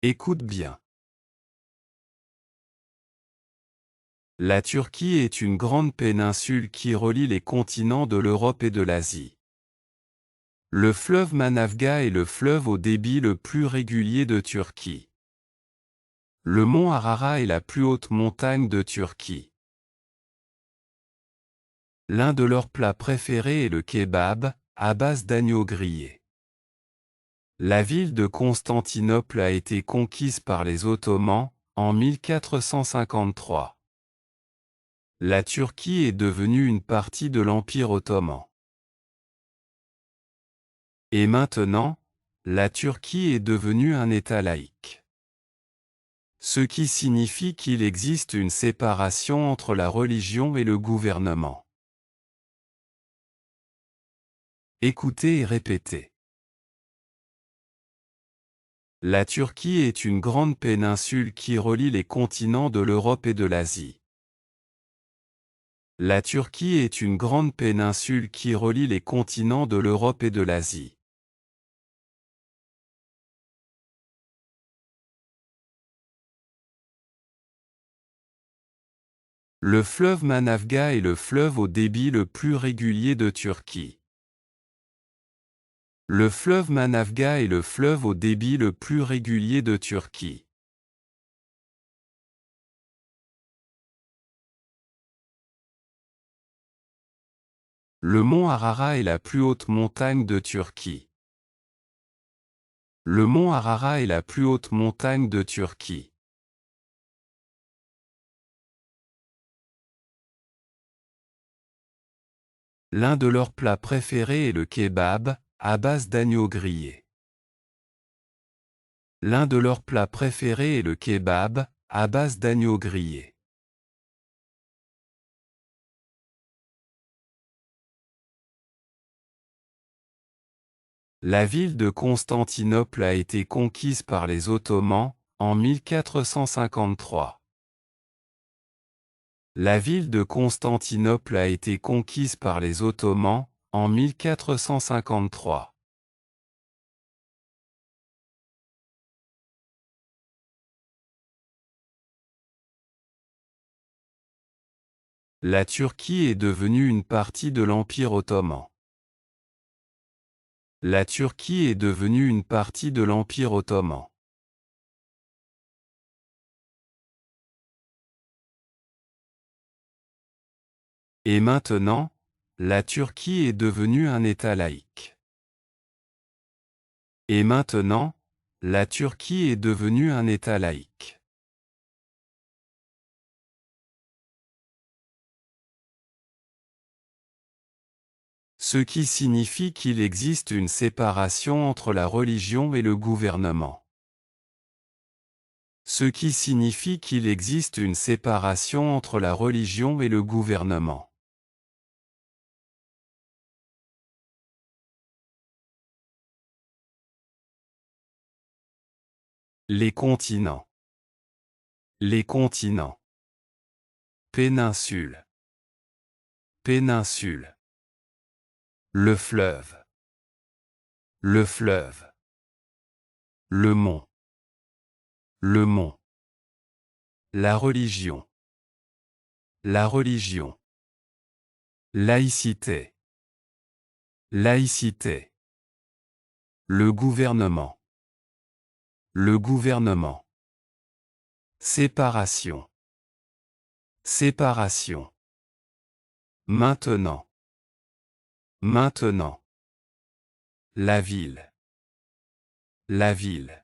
Écoute bien. La Turquie est une grande péninsule qui relie les continents de l'Europe et de l'Asie. Le fleuve Manavga est le fleuve au débit le plus régulier de Turquie. Le mont Ararat est la plus haute montagne de Turquie. L'un de leurs plats préférés est le kebab, à base d'agneau grillé. La ville de Constantinople a été conquise par les Ottomans, en 1453. La Turquie est devenue une partie de l'Empire ottoman. Et maintenant, la Turquie est devenue un État laïque. Ce qui signifie qu'il existe une séparation entre la religion et le gouvernement. Écoutez et répétez. La Turquie est une grande péninsule qui relie les continents de l'Europe et de l'Asie. La Turquie est une grande péninsule qui relie les continents de l'Europe et de l'Asie. Le fleuve Manavga est le fleuve au débit le plus régulier de Turquie. Le fleuve Manavga est le fleuve au débit le plus régulier de Turquie. Le mont Ararat est la plus haute montagne de Turquie. Le mont Ararat est la plus haute montagne de Turquie. L'un de leurs plats préférés est le kebab, à base d'agneau grillé. L'un de leurs plats préférés est le kebab, à base d'agneau grillé. La ville de Constantinople a été conquise par les Ottomans, en 1453. La ville de Constantinople a été conquise par les Ottomans, en 1453. La Turquie est devenue une partie de l'Empire ottoman. La Turquie est devenue une partie de l'Empire ottoman. Et maintenant, la Turquie est devenue un État laïque. Et maintenant, la Turquie est devenue un État laïque. Ce qui signifie qu'il existe une séparation entre la religion et le gouvernement. Ce qui signifie qu'il existe une séparation entre la religion et le gouvernement. Les continents. Les continents. Péninsule. Péninsule. Le fleuve. Le fleuve. Le mont. Le mont. La religion. La religion. Laïcité. Laïcité. Le gouvernement. Le gouvernement. Séparation. Séparation. Maintenant. Maintenant. La ville. La ville.